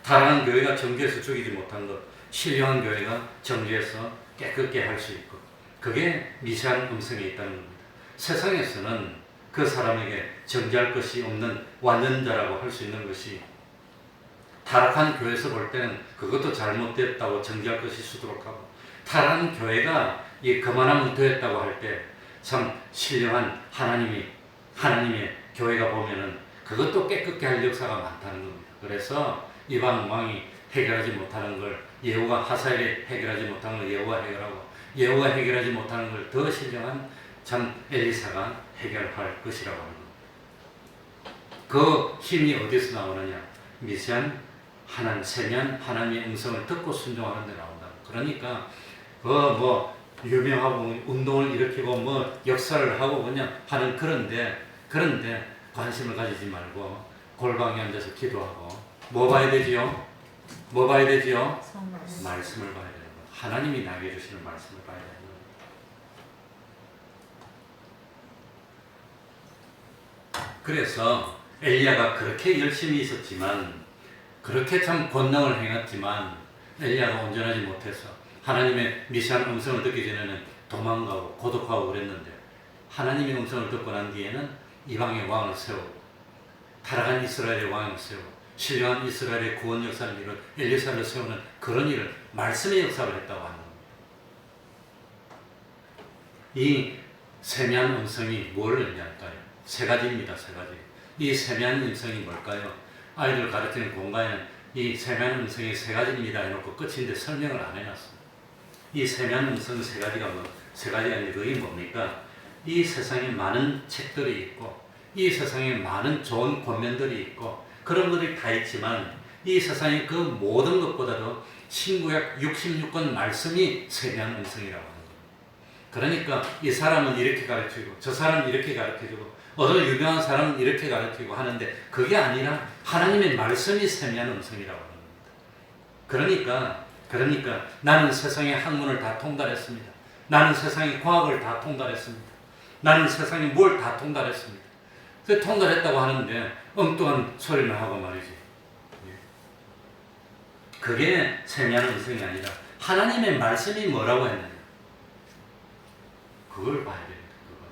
타락한 교회가 정죄해서 죽이지 못한 것 신령한 교회가 정죄해서 깨끗게 할 수 있고 그게 미세한 음성이 있다는 겁니다. 세상에서는 그 사람에게 정죄할 것이 없는 완전자라고 할 수 있는 것이 타락한 교회에서 볼 때는 그것도 잘못됐다고 정죄할 것이 수두룩하고 타락한 교회가 그만하면 되었다고 할 때 참 신령한 하나님의 교회가 보면은 그것도 깨끗게 할 역사가 많다는 겁니다. 그래서 이방 왕이 해결하지 못하는 걸 예후가 하사엘이 해결하지 못하는 걸 예후가 해결하고 예후가 해결하지 못하는 걸 더 신령한 참 엘리사가 해결할 것이라고 하는 겁니다. 그 힘이 어디서 나오느냐? 미세한 세미한 하나님의 음성을 듣고 순종하는 데 나온다. 그러니까 유명하고 운동을 일으키고 역사를 하고 그냥 하는 그런데 관심을 가지지 말고 골방에 앉아서 기도하고 뭐 봐야 되지요? 말씀을 봐야 되는 거예요. 하나님이 나에게 주시는 말씀을 봐야 되는 거예요. 그래서 엘리야가 그렇게 열심히 있었지만 그렇게 참 권능을 행했지만 엘리야가 온전하지 못해서 하나님의 미세한 음성을 듣기 전에는 도망가고 고독하고 그랬는데 하나님의 음성을 듣고 난 뒤에는 이방의 왕을 세우고 타락한 이스라엘의 왕을 세우고 신령한 이스라엘의 구원 역사를 이룬 엘리사를 세우는 그런 일을 말씀의 역사를 했다고 하는 겁니다. 이 세미한 음성이 뭘 의미할까요? 세 가지입니다. 세 가지. 이 세미한 음성이 뭘까요? 아이들 가르치는 공간에는 이 세미한 음성이 세 가지입니다 해놓고 끝인데 설명을 안 해놨습니다. 이 세미한 음성 세 가지가 아니고 그게 뭡니까? 이 세상에 많은 책들이 있고 이 세상에 많은 좋은 권면들이 있고 그런 것들이 다 있지만 이 세상의 그 모든 것보다도 신구약 66권 말씀이 세미한 음성이라고 하는 거예요. 그러니까 이 사람은 이렇게 가르치고 저 사람은 이렇게 가르쳐주고 어느 유명한 사람은 이렇게 가르치고 하는데 그게 아니라 하나님의 말씀이 세미한 음성이라고 하는 겁니다. 그러니까 나는 세상의 학문을 다 통달했습니다. 나는 세상의 과학을 다 통달했습니다. 나는 세상의 뭘 다 통달했습니다. 그 통달했다고 하는데 엉뚱한 소리를 하고 말이지. 그게 세미한 음성이 아니라 하나님의 말씀이 뭐라고 했느냐? 그걸 봐야 됩니다. 그거.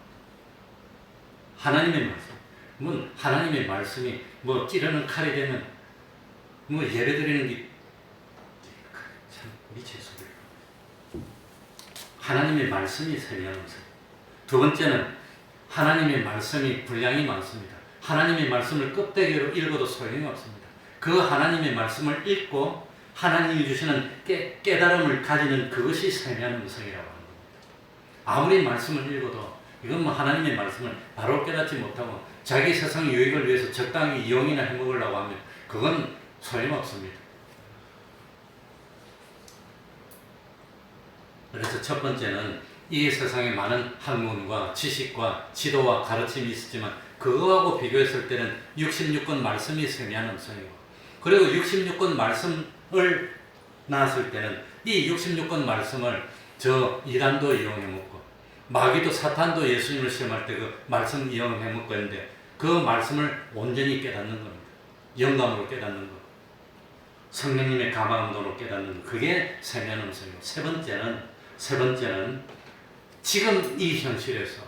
하나님의 말씀. 뭐 하나님의 말씀이 뭐 찌르는 칼이 되면 뭐 예배 드리는 게 참 미칠 소리. 하나님의 말씀이 세미하면서. 두 번째는 하나님의 말씀이 분량이 많습니다. 하나님의 말씀을 껍데기로 읽어도 소용이 없습니다. 그 하나님의 말씀을 읽고 하나님이 주시는 깨달음을 가지는 그것이 세미한 음성이라고 하는 겁니다. 아무리 말씀을 읽어도 이건 뭐 하나님의 말씀을 바로 깨닫지 못하고 자기 세상 유익을 위해서 적당히 이용이나 해먹으려고 하면 그건 소용없습니다. 그래서 첫 번째는 이 세상에 많은 학문과 지식과 지도와 가르침이 있었지만 그거하고 비교했을 때는 66권 말씀이 세미한 음성이고, 그리고 66권 말씀을 나왔을 때는 이 66권 말씀을 저 이단도 이용해 먹고 마귀도 사탄도 예수님을 시험할 때 그 말씀 이용해 먹고 했는데 그 말씀을 온전히 깨닫는 겁니다. 영감으로 깨닫는 것, 성령님의 감화감동으로 깨닫는 것, 그게 세미한 음성이고, 세 번째는 지금 이 현실에서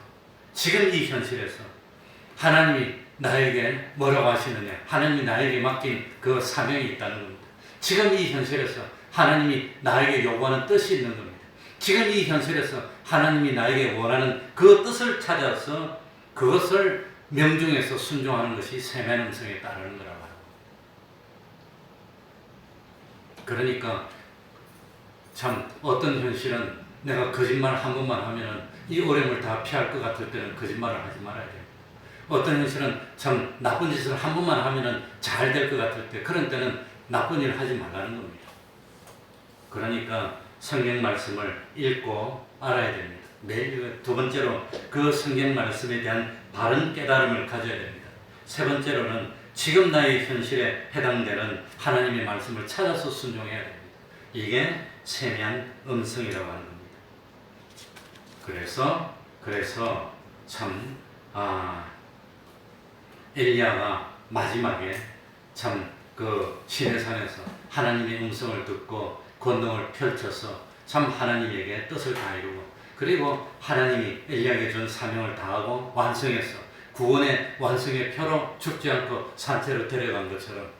하나님이 나에게 뭐라고 하시느냐, 하나님이 나에게 맡긴 그 사명이 있다는 겁니다. 지금 이 현실에서 하나님이 나에게 요구하는 뜻이 있는 겁니다. 지금 이 현실에서 하나님이 나에게 원하는 그 뜻을 찾아서 그것을 명중해서 순종하는 것이 세미한 음성에 따르는 거라고 합니다. 그러니까 참 어떤 현실은 내가 거짓말 한 번만 하면은 이 어려움을 다 피할 것 같을 때는 거짓말을 하지 말아야 돼요. 어떤 현실은 참 나쁜 짓을 한 번만 하면은 잘 될 것 같을 때, 그런 때는 나쁜 일을 하지 말라는 겁니다. 그러니까 성경 말씀을 읽고 알아야 됩니다. 매일. 두 번째로 그 성경 말씀에 대한 바른 깨달음을 가져야 됩니다. 세 번째로는 지금 나의 현실에 해당되는 하나님의 말씀을 찾아서 순종해야 됩니다. 이게 세미한 음성이라고 하는 겁니다. 그래서 참 엘리야가 마지막에 참 그 시내산에서 하나님의 음성을 듣고 권능을 펼쳐서 참 하나님에게 뜻을 다 이루고, 그리고 하나님이 엘리야에게 준 사명을 다하고 완성해서 구원의 완성의 표로 죽지 않고 산채로 데려간 것처럼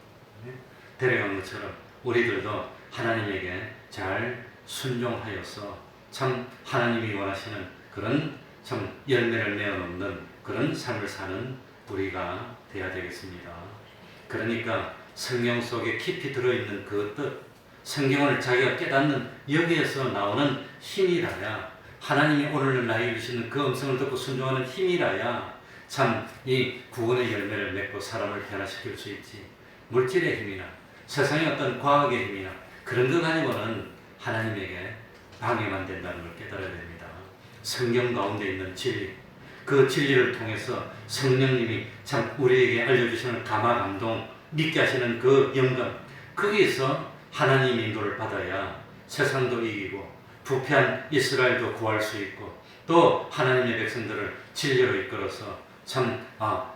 우리들도 하나님에게 잘 순종하여서 참 하나님이 원하시는 그런 참 열매를 내어놓는 그런 삶을 사는 우리가 되어야 되겠습니다. 그러니까 성경 속에 깊이 들어있는 그 뜻, 성경을 자기가 깨닫는 여기에서 나오는 힘이라야, 하나님이 오늘 나에게 주시는 그 음성을 듣고 순종하는 힘이라야 참 이 구원의 열매를 맺고 사람을 변화시킬 수 있지, 물질의 힘이나 세상의 어떤 과학의 힘이나 그런 것 가지고는 하나님에게 방해만 된다는 걸 깨달아야 됩니다. 성경 가운데 있는 진리, 그 진리를 통해서 성령님이 참 우리에게 알려주시는 감화 감동, 믿게 하시는 그 영감, 거기에서 하나님 인도를 받아야 세상도 이기고 부패한 이스라엘도 구할 수 있고, 또 하나님의 백성들을 진리로 이끌어서 참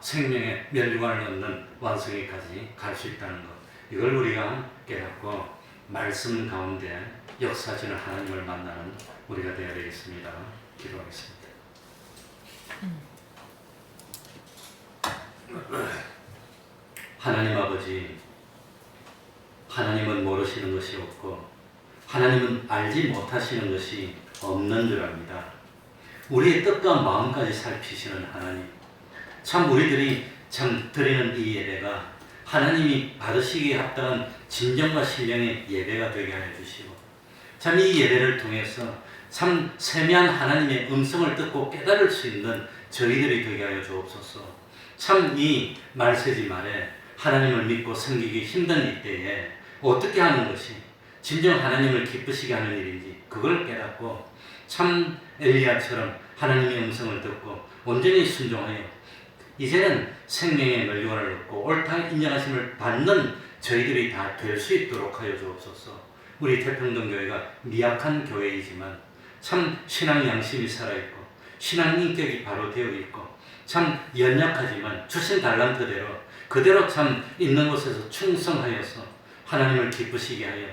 생명의 멸류관을 얻는 완성에까지 갈 수 있다는 것, 이걸 우리가 깨닫고 말씀 가운데 역사하시는 하나님을 만나는 우리가 되어야 되겠습니다. 기도하겠습니다. 하나님 아버지, 하나님은 모르시는 것이 없고 하나님은 알지 못하시는 것이 없는 줄 압니다. 우리의 뜻과 마음까지 살피시는 하나님, 참 우리들이 참 드리는 이 예배가 하나님이 받으시기에 합당한 진정과 신령의 예배가 되게 하여 주시고, 참 이 예배를 통해서 참 세미한 하나님의 음성을 듣고 깨달을 수 있는 저희들이 되게 하여 주옵소서. 참 이 말세지 말에 하나님을 믿고 섬기기 힘든 이때에 어떻게 하는 것이 진정 하나님을 기쁘시게 하는 일인지 그걸 깨닫고 참 엘리야처럼 하나님의 음성을 듣고 온전히 순종하여 이제는 생명의 멸류관을 얻고 옳다 인정하심을 받는 저희들이 다 될 수 있도록 하여 주옵소서. 우리 태평동교회가 미약한 교회이지만 참 신앙 양심이 살아있고 신앙 인격이 바로 되어 있고 참 연약하지만 주신 달란트대로 그대로 참 있는 곳에서 충성하여서 하나님을 기쁘시게 하여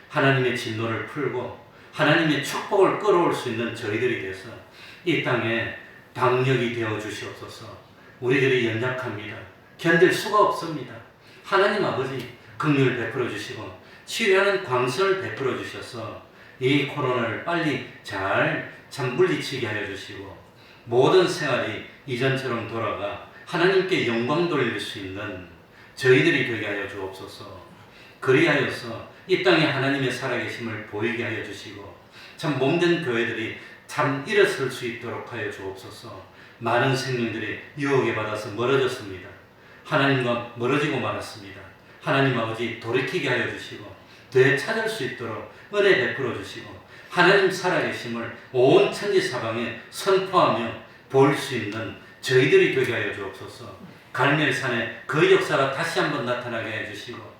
하나님의 진노를 풀고 하나님의 축복을 끌어올 수 있는 저희들이 돼서 이 땅에 방력이 되어 주시옵소서. 우리들이 연약합니다. 견딜 수가 없습니다. 하나님 아버지 긍휼 베풀어 주시고 치료하는 광선을 베풀어 주셔서 이 코로나를 빨리 잘 참 물리치게 하여 주시고 모든 생활이 이전처럼 돌아가 하나님께 영광 돌릴 수 있는 저희들이 되게 하여 주옵소서. 그리하여서 이 땅에 하나님의 살아계심을 보이게 하여 주시고 참 몸된 교회들이 참 일어설 수 있도록 하여 주옵소서. 많은 생명들이 유혹에 받아서 멀어졌습니다. 하나님과 멀어지고 말았습니다. 하나님 아버지 돌이키게 하여 주시고 되찾을 수 있도록 은혜 베풀어 주시고 하나님 살아계심을 온 천지사방에 선포하며 볼 수 있는 저희들이 되게 하여 주옵소서. 갈멜산에 그 역사가 다시 한번 나타나게 해 주시고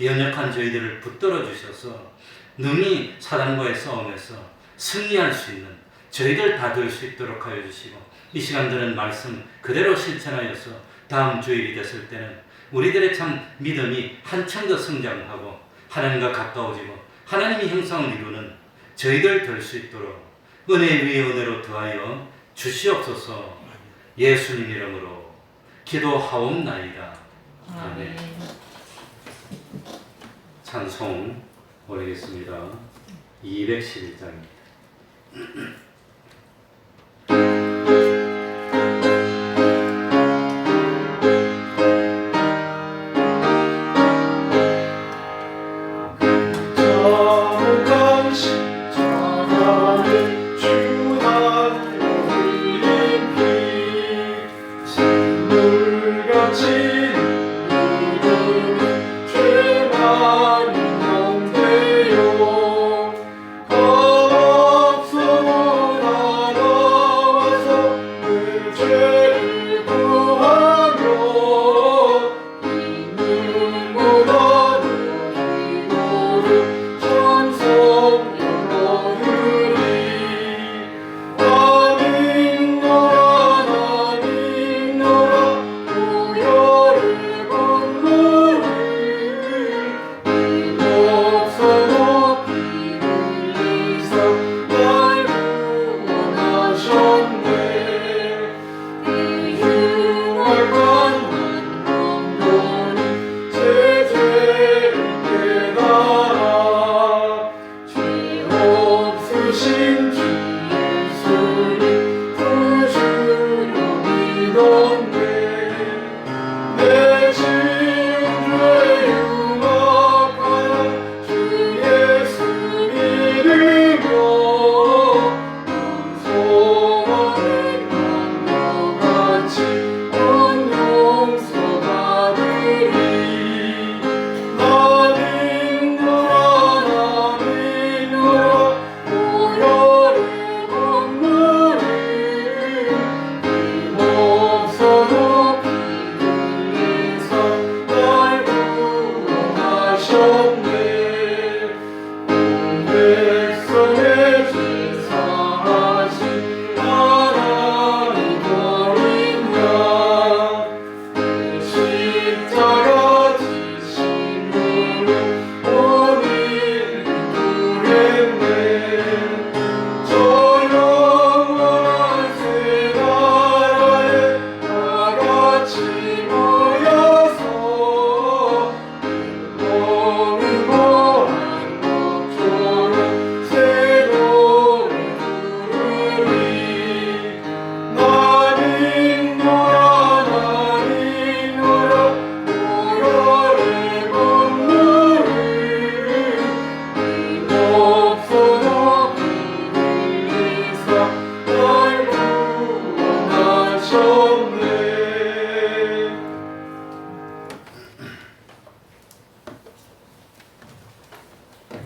연약한 저희들을 붙들어 주셔서 능히 사단과의 싸움에서 승리할 수 있는 저희들 다 될 수 있도록 하여 주시고 이 시간 들은 말씀 그대로 실천하여서 다음 주일이 됐을 때는 우리들의 참 믿음이 한층 더 성장하고 하나님과 가까워지고 하나님의 형상을 이루는 저희들 될 수 있도록 은혜 위에 은혜로 더하여 주시옵소서. 예수님 이름으로 기도하옵나이다. 아멘. 찬송 올리겠습니다. 211장입니다.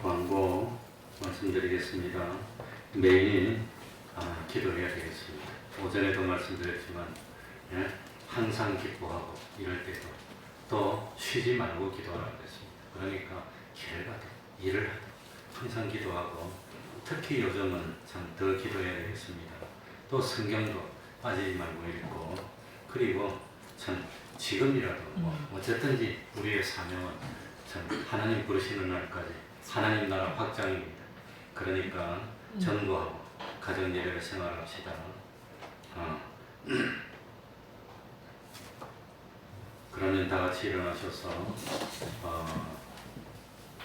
광고 말씀드리겠습니다. 매일 기도해야 되겠습니다. 오전에도 말씀드렸지만 항상 기뻐하고 이럴 때도 또 쉬지 말고 기도하라고 했습니다. 그러니까 길을 가도 일을 하도 항상 기도하고 특히 요즘은 참 더 기도해야 되겠습니다. 또 성경도 빠지지 말고 읽고 그리고 참 지금이라도 어쨌든지 우리의 사명은 참 하나님 부르시는 날까지 하나님 나라 확장입니다. 그러니까 전도하고 가정 예배를 생활합시다. 그러면 다 같이 일어나셔서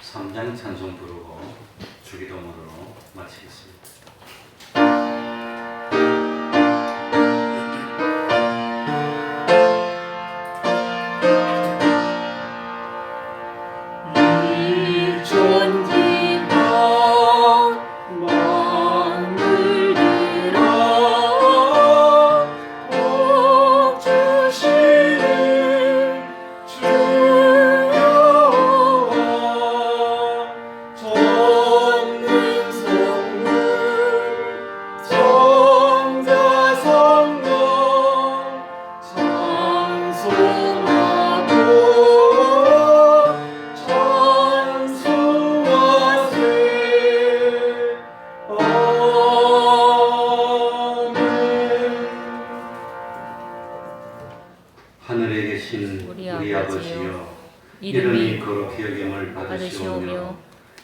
3장 찬송 부르고 주기도문으로 마치겠습니다. 하늘에 계신 우리 아버지여, 이름이 거룩히 여김을 받으시오며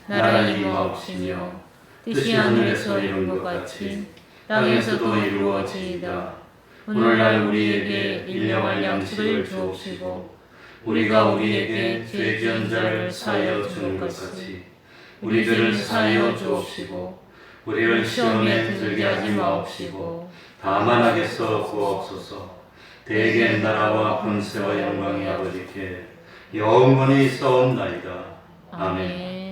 나라의 임하옵시며 뜻이 하늘에서 이룬 것 같이 땅에서도 이루어지이다. 오늘날 우리에게 일용할 양식을 주옵시고 우리가 우리에게 죄 지은 자를 사하여 주는 것 같이 우리들을 사하여 주옵시고 우리를 시험에 들게 하지 마옵시고 다만 악에서 구하옵소서. 대개 나라와 권세와 영광이 아버지께 영원히 있사옵나이다. 아멘.